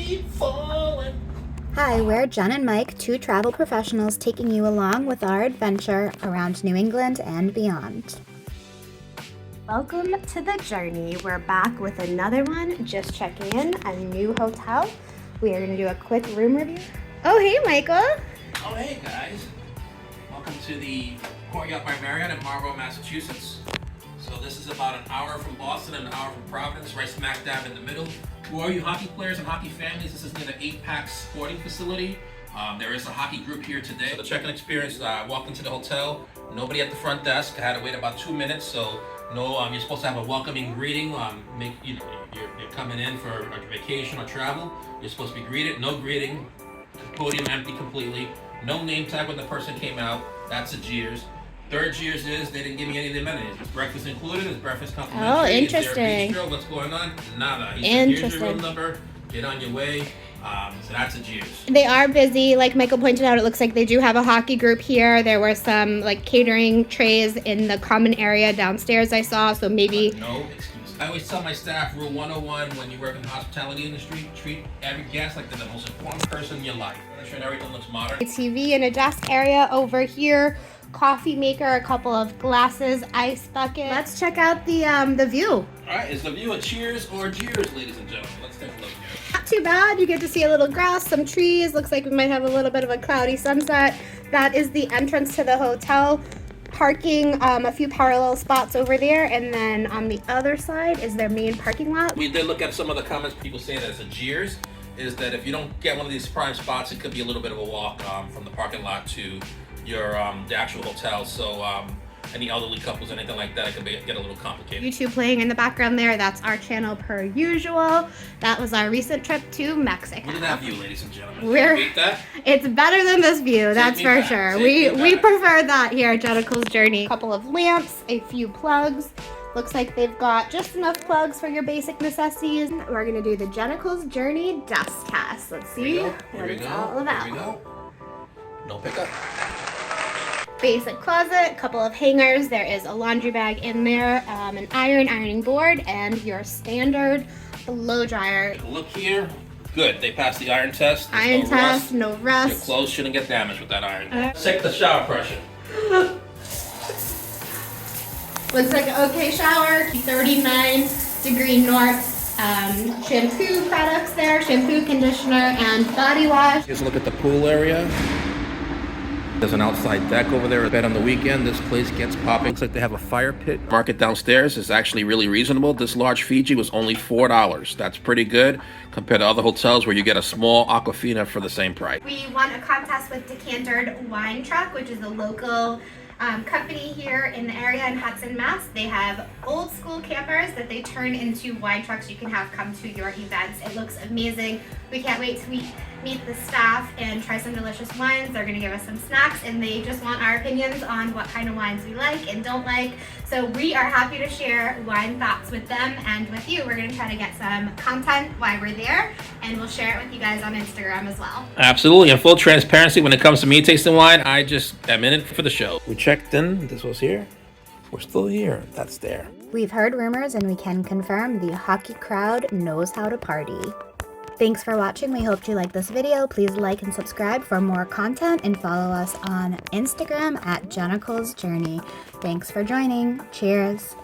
keep falling. Hi, we're Jen and Mike, two travel professionals taking you along with our adventure around New England and beyond. Welcome to the journey. We're back with another one. Just checking in, a new hotel. We are going to do a quick room review. Oh, hey, Michael. Oh, hey guys. Welcome to the Courtyard by Marriott in Marlborough, Massachusetts. So this is about an hour from Boston and an hour from Providence, right smack dab in the middle. For all you hockey players and hockey families, this is near the 8-pack sporting facility. There is a hockey group here today. So the check-in experience, I walked into the hotel, nobody at the front desk. I had to wait about 2 minutes, so no, you're supposed to have a welcoming greeting. You're coming in for a vacation or travel. You're supposed to be greeted. No greeting. Podium empty completely. No name tag when the person came out. That's a jeers. Third jeers is they didn't give me any of the amenities. Is breakfast included? Is breakfast complimentary? Oh, interesting. Is there a bistro? What's going on? Nada. He said, here's your room number. Get on your way. So that's a jeers. They are busy. Like Michael pointed out, it looks like they do have a hockey group here. There were some like catering trays in the common area downstairs I saw, so maybe... But no excuse. I always tell my staff, rule 101, when you work in the hospitality industry, treat every guest like they're the most important person in your life. Furniture and everything looks modern. A TV and a desk area over here. Coffee maker, a couple of glasses, ice bucket. Let's check out the view. All right, is the view a cheers or jeers, ladies and gentlemen? Let's take a look here. Not too bad. You get to see a little grass, some trees. Looks like we might have a little bit of a cloudy sunset. That is the entrance to the hotel. Parking, a few parallel spots over there, and then on the other side is their main parking lot. We did look at some of the comments people say that it's a jeers, is that if you don't get one of these prime spots, it could be a little bit of a walk from the parking lot to your the actual hotel. So any elderly couples, anything like that, it could get a little complicated. YouTube playing in the background there, that's our channel per usual. That was our recent trip to Mexico. Look at that view, ladies and gentlemen. Can you beat that? It's better than this view, that's for sure. We prefer that here at Jenical's Journey. A couple of lamps, a few plugs. Looks like they've got just enough plugs for your basic necessities. We're gonna do the Jenical's Journey dust test. Let's see what it's all about. Here we go. No pickup. Basic closet, couple of hangers. There is a laundry bag in there, an ironing board, and your standard blow dryer. Look here. Good. They passed the iron test. No rust. Your clothes shouldn't get damaged with that iron. Check the shower pressure. Looks like an okay shower. 39° north. Shampoo products there, shampoo, conditioner, and body wash. Here's a look at the pool area. There's an outside deck over there. I bet on the weekend this place gets popping. Looks like they have a fire pit. Market downstairs is actually really reasonable. This large Fiji was only $4. That's pretty good compared to other hotels where you get a small Aquafina for the same price. We won a contest with Decantered Wine Truck, which is a local company here in the area in Hudson, Mass. They have old school campers that they turn into wine trucks you can have come to your events. It looks amazing. We can't wait to meet the staff and try some delicious wines. They're going to give us some snacks, and they just want our opinions on what kind of wines we like and don't like. So we are happy to share wine thoughts with them and with you. We're going to try to get some content while we're there, and we'll share it with you guys on Instagram as well. Absolutely. In full transparency, when it comes to me tasting wine, I just am in it for the show. We checked in. This was here. We're still here. That's there. We've heard rumors, and we can confirm the hockey crowd knows how to party. Thanks for watching. We hope you liked this video. Please like and subscribe for more content, and follow us on Instagram at Jenical's Journey. Thanks for joining. Cheers.